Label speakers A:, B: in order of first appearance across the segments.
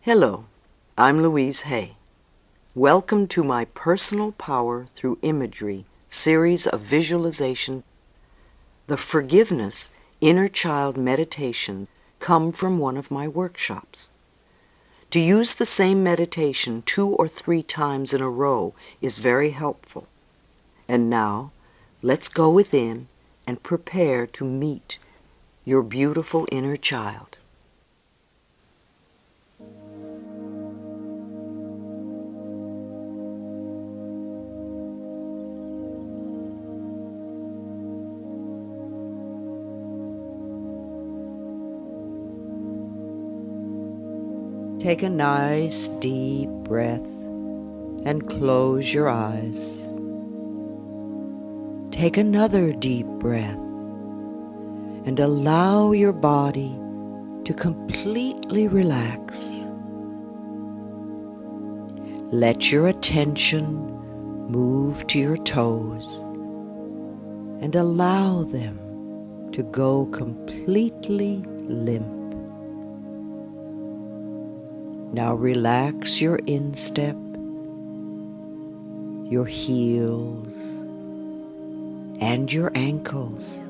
A: Hello, I'm Louise Hay. Welcome to my Personal Power Through Imagery series of visualization. The Forgiveness Inner Child Meditation come from one of my workshops. To use the same meditation 2 or 3 times in a row is very helpful. And now, let's go within and prepare to meet your beautiful inner child. Take a nice deep breath and close your eyes. Take another deep breath and allow your body to completely relax. Let your attention move to your toes and allow them to go completely limp. Now relax your instep, your heels, and your ankles.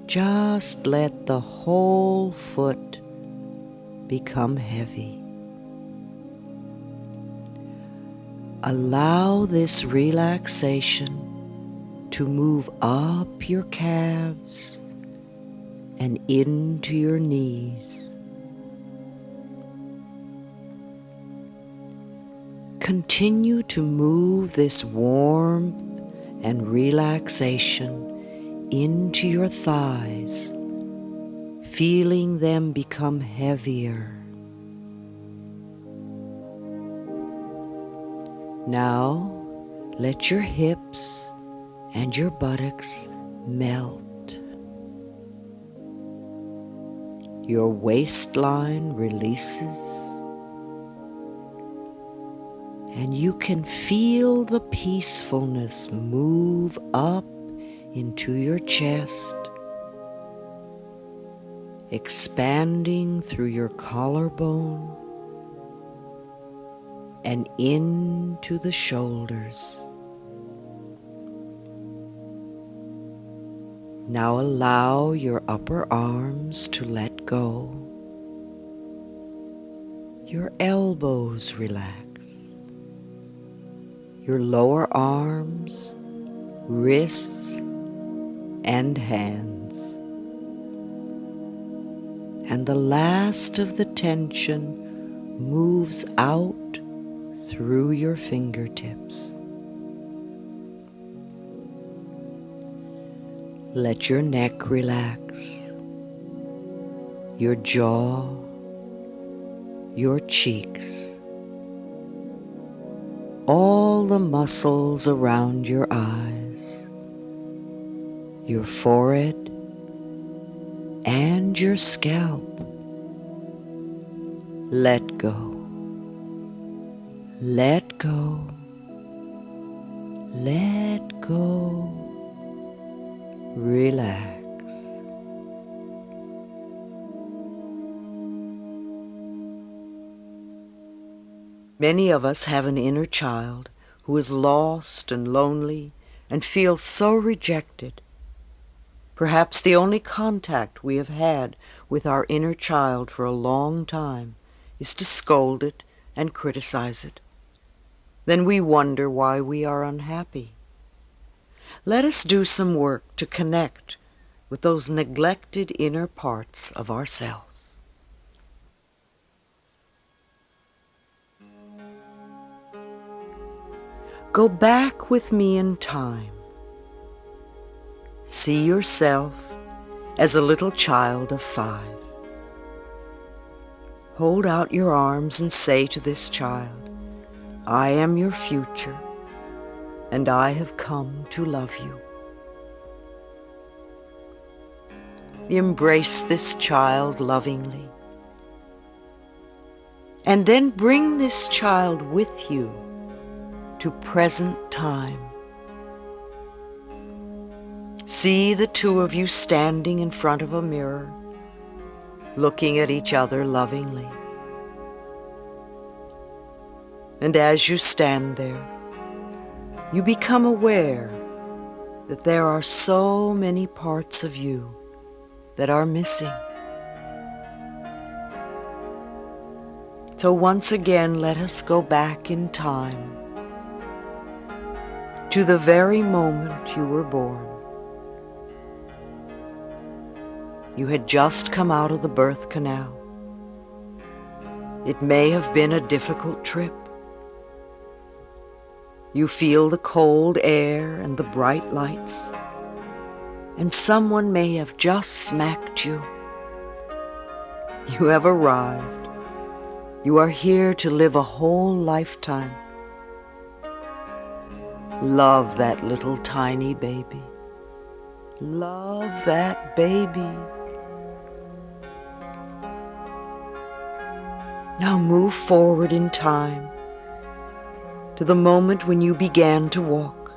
A: Just let the whole foot become heavy. Allow this relaxation to move up your calves and into your knees. Continue to move this warmth and relaxation into your thighs, feeling them become heavier. Now, let your hips and your buttocks melt. Your waistline releases. And you can feel the peacefulness move up into your chest, expanding through your collarbone and into the shoulders. Now allow your upper arms to let go. Your elbows relax. Your lower arms, wrists, and hands. And the last of the tension moves out through your fingertips. Let your neck relax, your jaw, your cheeks, all the muscles around your eyes, your forehead, and your scalp. Let go. Let go. Let go. Relax. Many of us have an inner child who is lost and lonely and feels so rejected. Perhaps the only contact we have had with our inner child for a long time is to scold it and criticize it. Then we wonder why we are unhappy. Let us do some work to connect with those neglected inner parts of ourselves. Go back with me in time. See yourself as a little child of 5. Hold out your arms and say to this child, I am your future, and I have come to love you. Embrace this child lovingly, and then bring this child with you to present time. See the two of you standing in front of a mirror looking at each other lovingly. And as you stand there, you become aware that there are so many parts of you that are missing. So once again, let us go back in time to the very moment you were born. You had just come out of the birth canal. It may have been a difficult trip. You feel the cold air and the bright lights, and someone may have just smacked you. You have arrived. You are here to live a whole lifetime. Love that little tiny baby. Love that baby. Now move forward in time to the moment when you began to walk.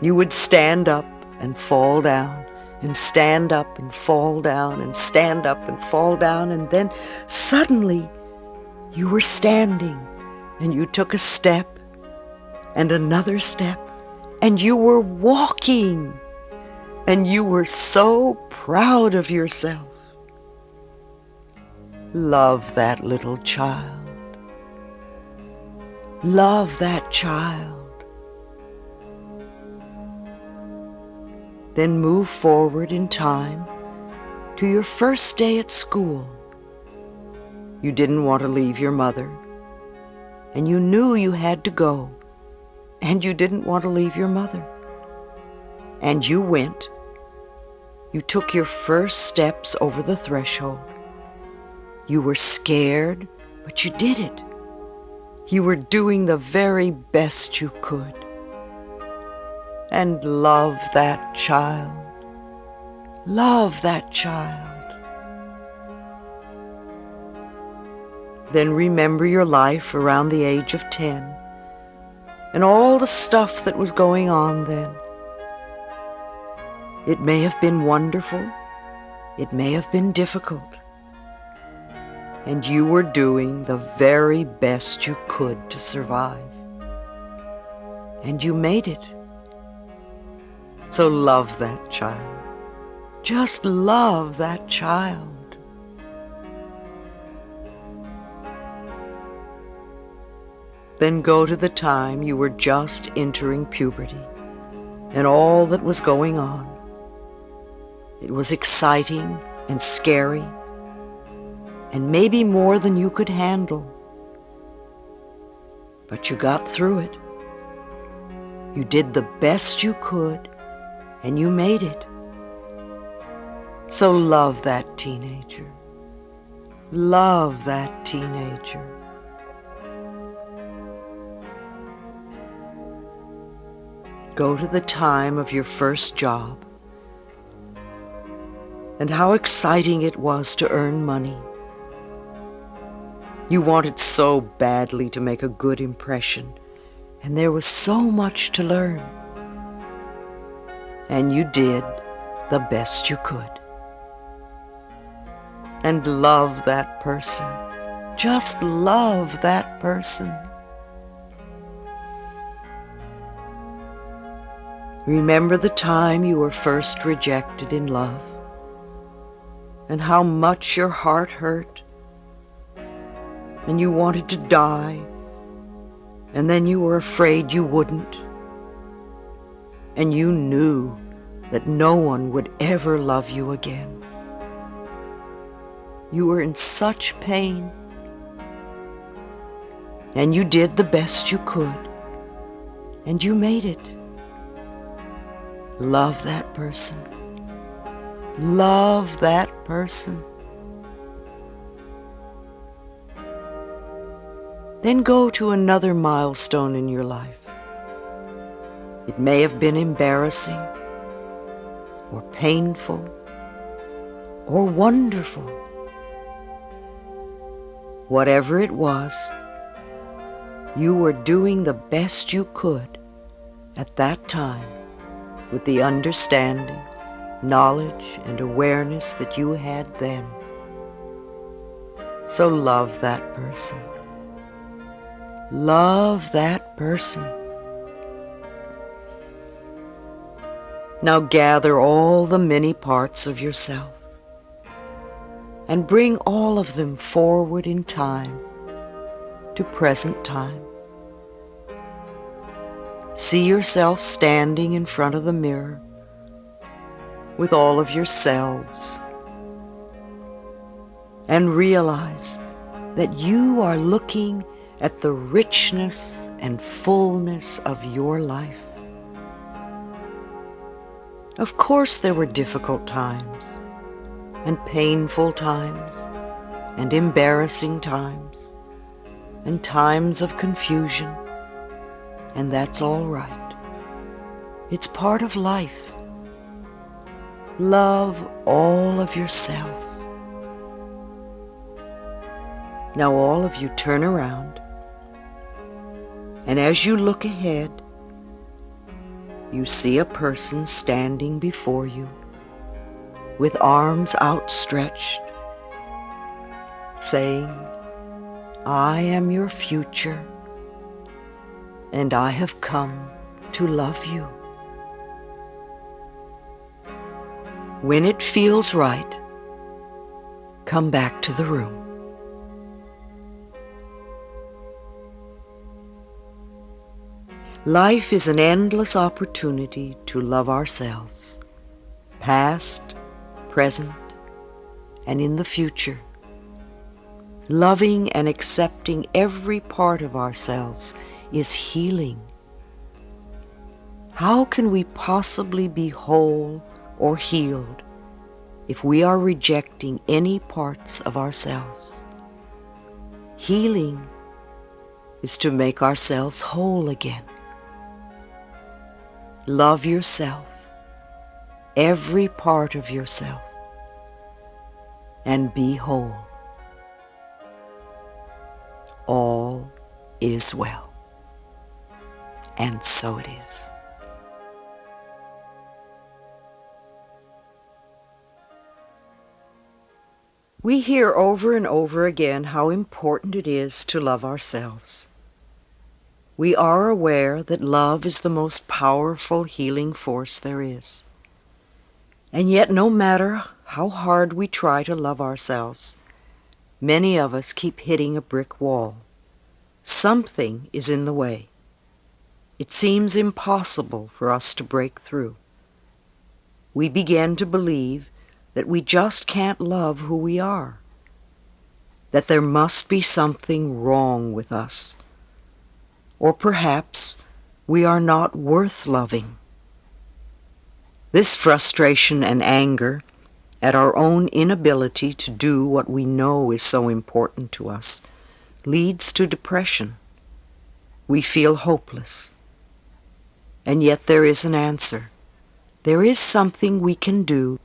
A: You would stand up and fall down, and stand up and fall down, and stand up and fall down, and then suddenly you were standing, and you took a step and another step, and you were walking, and you were so proud of yourself. Love that little child. Love that child. Then move forward in time to your first day at school. You didn't want to leave your mother, and you knew you had to go, and you didn't want to leave your mother. And you went. You took your first steps over the threshold. You were scared, but you did it. You were doing the very best you could. And love that child. Love that child. Then remember your life around the age of 10 and all the stuff that was going on then. It may have been wonderful. It may have been difficult. And you were doing the very best you could to survive. And you made it. So love that child. Just love that child. Then go to the time you were just entering puberty and all that was going on. It was exciting and scary, and maybe more than you could handle. But you got through it. You did the best you could, and you made it. So love that teenager. Love that teenager. Go to the time of your first job and how exciting it was to earn money. You wanted so badly to make a good impression, and there was so much to learn. And you did the best you could. And love that person. Just love that person. Remember the time you were first rejected in love, and how much your heart hurt, and you wanted to die, and then you were afraid you wouldn't, and you knew that no one would ever love you again. You were in such pain, and you did the best you could, and you made it. Love that person. Love that person. Then go to another milestone in your life. It may have been embarrassing, or painful, or wonderful. Whatever it was, you were doing the best you could at that time, with the understanding knowledge and awareness that you had then. So love that person. Love that person. Now gather all the many parts of yourself and bring all of them forward in time to present time. See yourself standing in front of the mirror with all of your selves, and realize that you are looking at the richness and fullness of your life. Of course there were difficult times, and painful times, and embarrassing times, and times of confusion, and that's all right. It's part of life. Love all of yourself. Now all of you turn around, and as you look ahead, you see a person standing before you with arms outstretched, saying, "I am your future, and I have come to love you." When it feels right, come back to the room. Life is an endless opportunity to love ourselves, past, present, and in the future. Loving and accepting every part of ourselves is healing. How can we possibly be whole or healed if we are rejecting any parts of ourselves? Healing is to make ourselves whole again. Love yourself, every part of yourself, and be whole. All is well. And so it is. We hear over and over again how important it is to love ourselves. We are aware that love is the most powerful healing force there is. And yet, no matter how hard we try to love ourselves, many of us keep hitting a brick wall. Something is in the way. It seems impossible for us to break through. We begin to believe that we just can't love who we are, that there must be something wrong with us, or perhaps we are not worth loving. This frustration and anger at our own inability to do what we know is so important to us leads to depression. We feel hopeless. And yet there is an answer. There is something we can do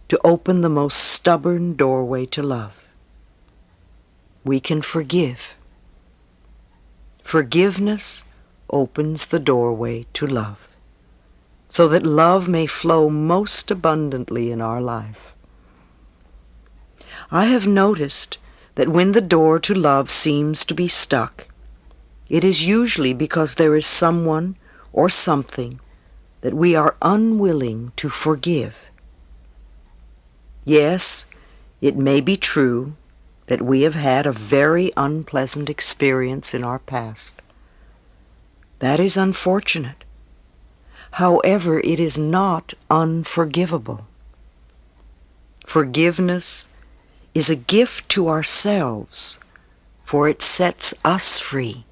A: to open the most stubborn doorway to love. We can forgive. Forgiveness opens the doorway to love, so that love may flow most abundantly in our life. I have noticed that when the door to love seems to be stuck, it is usually because there is someone or something that we are unwilling to forgive. Yes, it may be true that we have had a very unpleasant experience in our past. That is unfortunate. However, it is not unforgivable. Forgiveness is a gift to ourselves, for it sets us free.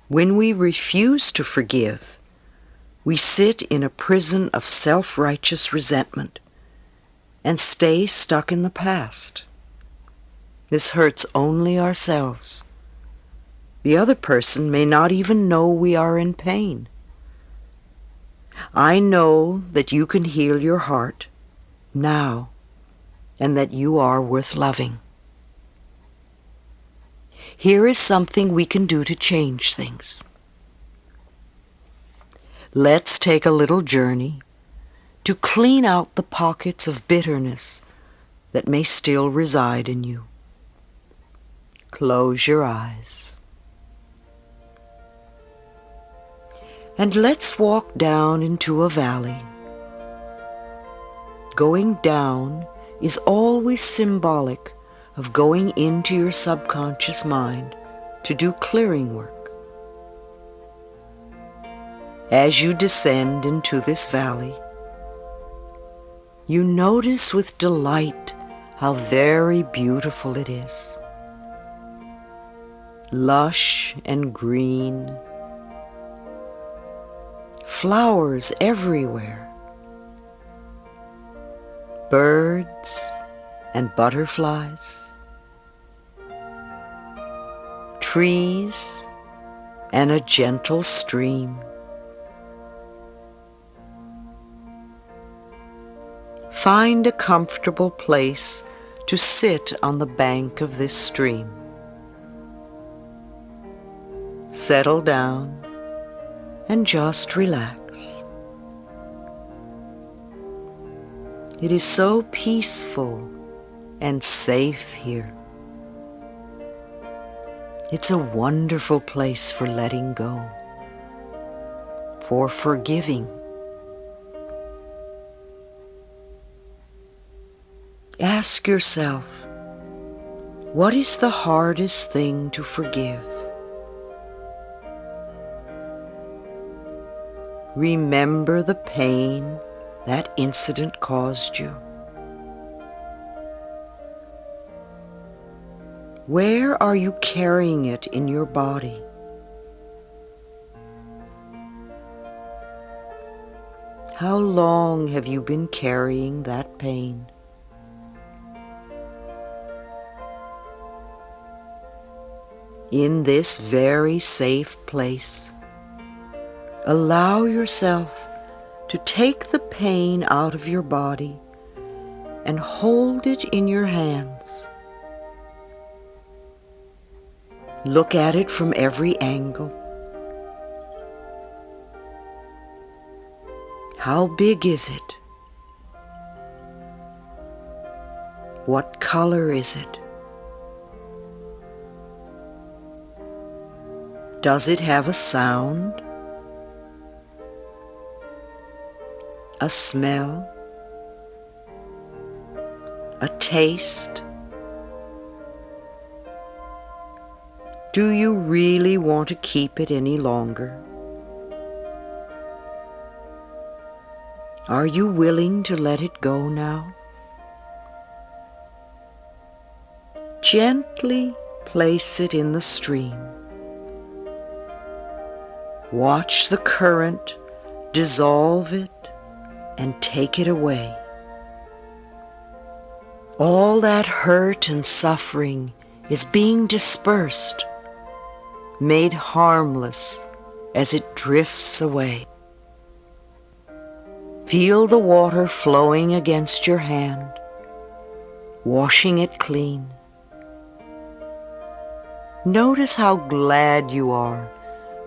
A: When we refuse to forgive, we sit in a prison of self-righteous resentment and stay stuck in the past. This hurts only ourselves. The other person may not even know we are in pain. I know that you can heal your heart now, and that you are worth loving. Here is something we can do to change things. Let's take a little journey to clean out the pockets of bitterness that may still reside in you. Close your eyes. And let's walk down into a valley. Going down is always symbolic of going into your subconscious mind to do clearing work. As you descend into this valley, you notice with delight how very beautiful it is. Lush and green, flowers everywhere, birds and butterflies, trees and a gentle stream. Find a comfortable place to sit on the bank of this stream. Settle down and just relax. It is so peaceful and safe here. It's a wonderful place for letting go, for forgiving. Ask yourself, what is the hardest thing to forgive? Remember the pain that incident caused you. Where are you carrying it in your body? How long have you been carrying that pain? In this very safe place, allow yourself to take the pain out of your body and hold it in your hands. Look at it from every angle. How big is it? What color is it? Does it have a sound? A smell? A taste? Do you really want to keep it any longer? Are you willing to let it go now? Gently place it in the stream. Watch the current dissolve it and take it away. All that hurt and suffering is being dispersed, made harmless as it drifts away. Feel the water flowing against your hand, washing it clean. Notice how glad you are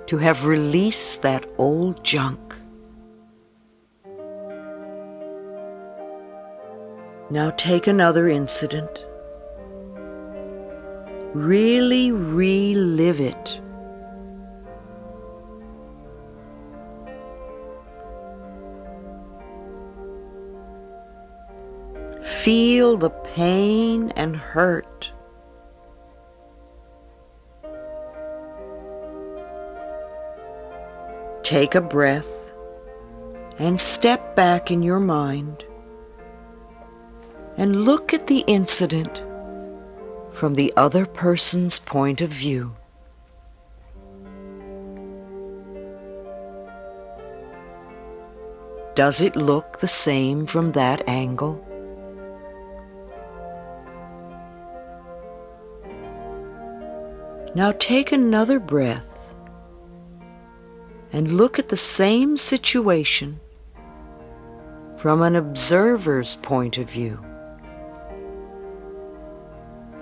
A: to have released that old junk. Now take another incident. Really relive it. Feel the pain and hurt. Take a breath and step back in your mind and look at the incident from the other person's point of view. Does it look the same from that angle? Now take another breath and look at the same situation from an observer's point of view.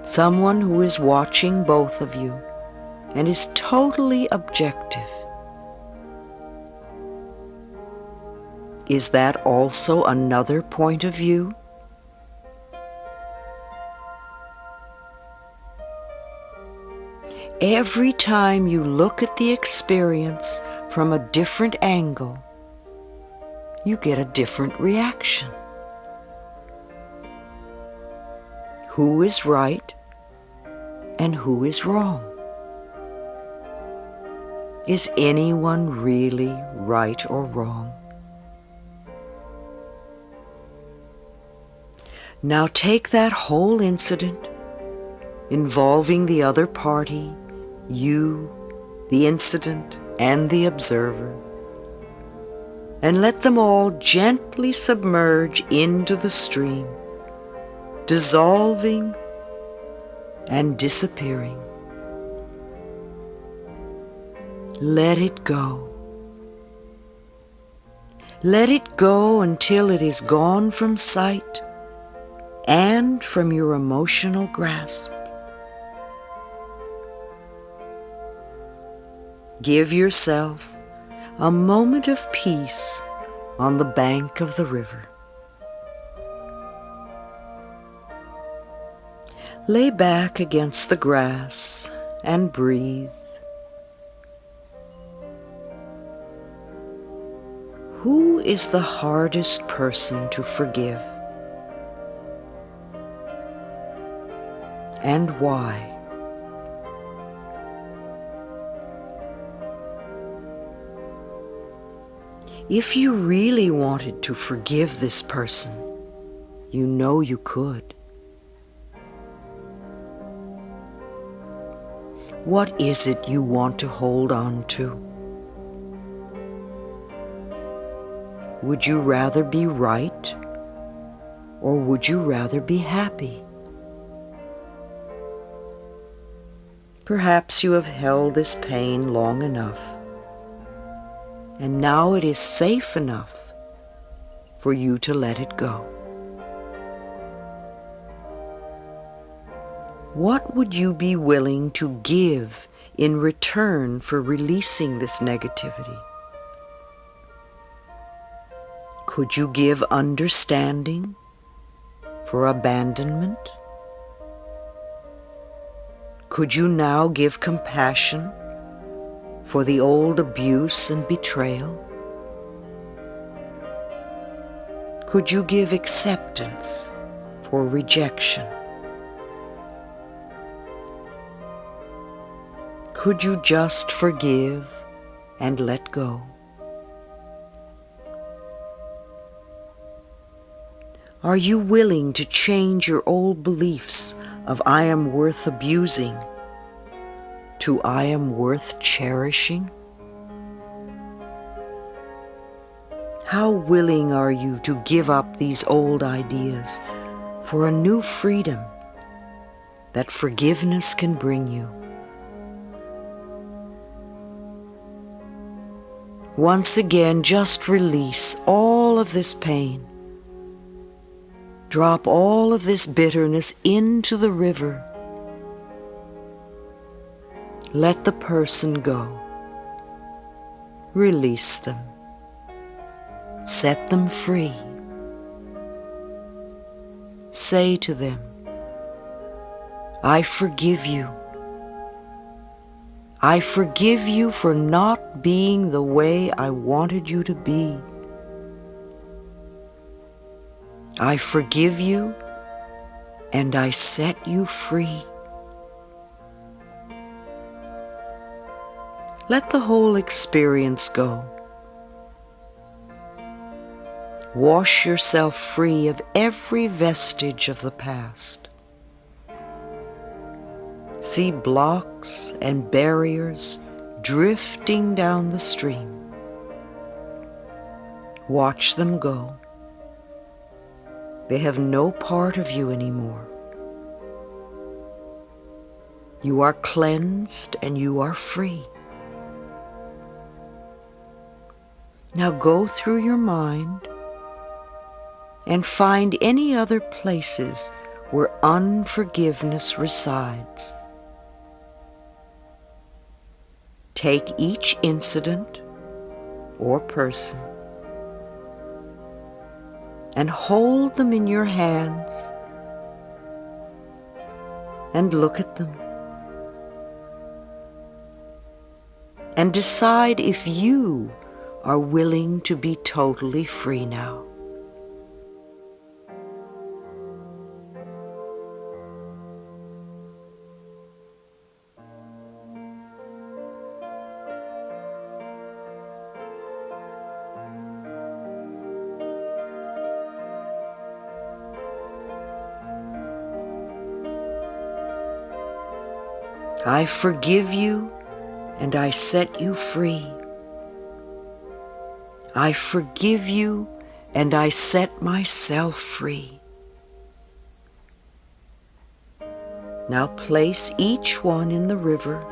A: Someone who is watching both of you and is totally objective. Is that also another point of view? Every time you look at the experience from a different angle, you get a different reaction. Who is right and who is wrong? Is anyone really right or wrong? Now take that whole incident involving the other party, you, the incident, and the observer, and let them all gently submerge into the stream, dissolving and disappearing. Let it go. Let it go until it is gone from sight and from your emotional grasp. Give yourself a moment of peace on the bank of the river. Lay back against the grass and breathe. Who is the hardest person to forgive? And why? If you really wanted to forgive this person, you know you could. What is it you want to hold on to? Would you rather be right, or would you rather be happy? Perhaps you have held this pain long enough, and now it is safe enough for you to let it go. What would you be willing to give in return for releasing this negativity? Could you give understanding for abandonment? Could you now give compassion for the old abuse and betrayal? Could you give acceptance for rejection? Could you just forgive and let go? Are you willing to change your old beliefs of I am worth abusing to I am worth cherishing? How willing are you to give up these old ideas for a new freedom that forgiveness can bring you? Once again, just release all of this pain. Drop all of this bitterness into the river. Let the person go. Release them. Set them free. Say to them, I forgive you. I forgive you for not being the way I wanted you to be. I forgive you and I set you free. Let the whole experience go. Wash yourself free of every vestige of the past. See blocks and barriers drifting down the stream. Watch them go. They have no part of you anymore. You are cleansed and you are free. Now go through your mind and find any other places where unforgiveness resides. Take each incident or person and hold them in your hands and look at them and decide if you are willing to be totally free now. I forgive you and I set you free. I forgive you and I set myself free. Now place each one in the river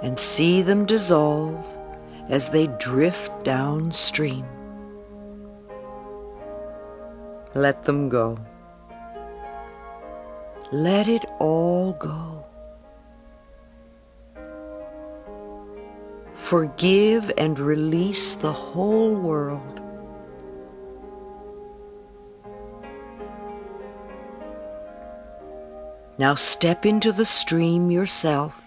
A: and see them dissolve as they drift downstream. Let them go. Let it all go. Forgive and release the whole world. Now step into the stream yourself.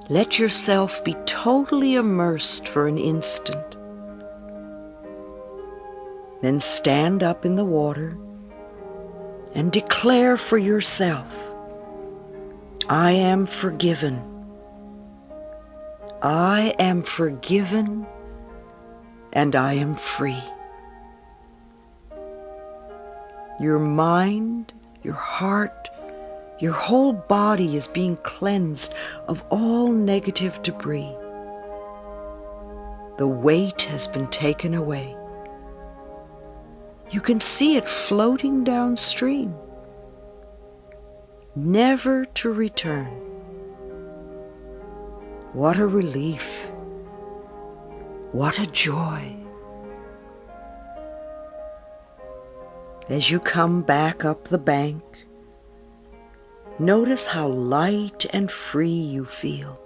A: Let yourself be totally immersed for an instant. Then stand up in the water and declare for yourself, I am forgiven. I am forgiven and I am free. Your mind, your heart, your whole body is being cleansed of all negative debris. The weight has been taken away. You can see it floating downstream, never to return. What a relief! What a joy! As you come back up the bank, notice how light and free you feel.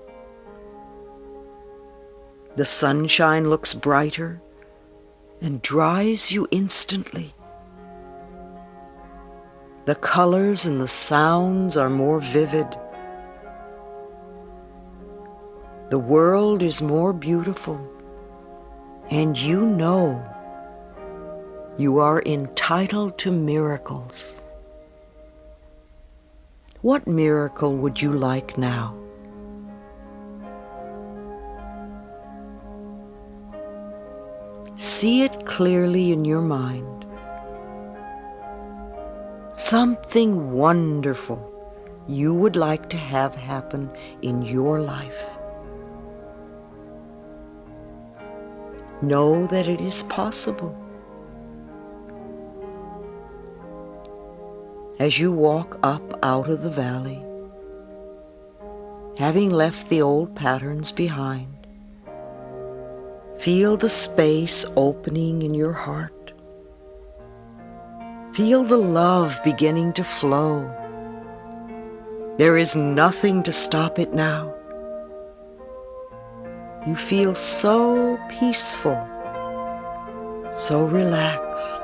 A: The sunshine looks brighter and dries you instantly. The colors and the sounds are more vivid. The world is more beautiful, and you know you are entitled to miracles. What miracle would you like now? See it clearly in your mind. Something wonderful you would like to have happen in your life. Know that it is possible. As you walk up out of the valley, having left the old patterns behind, feel the space opening in your heart. Feel the love beginning to flow. There is nothing to stop it now. You feel so peaceful, so relaxed,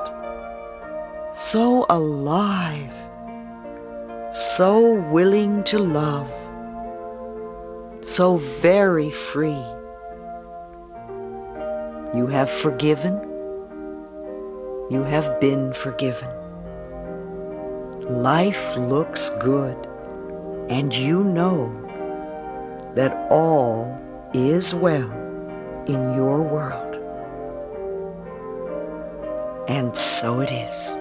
A: so alive, so willing to love, so very free. You have forgiven. You have been forgiven. Life looks good, and you know that all is well in your world. And so it is.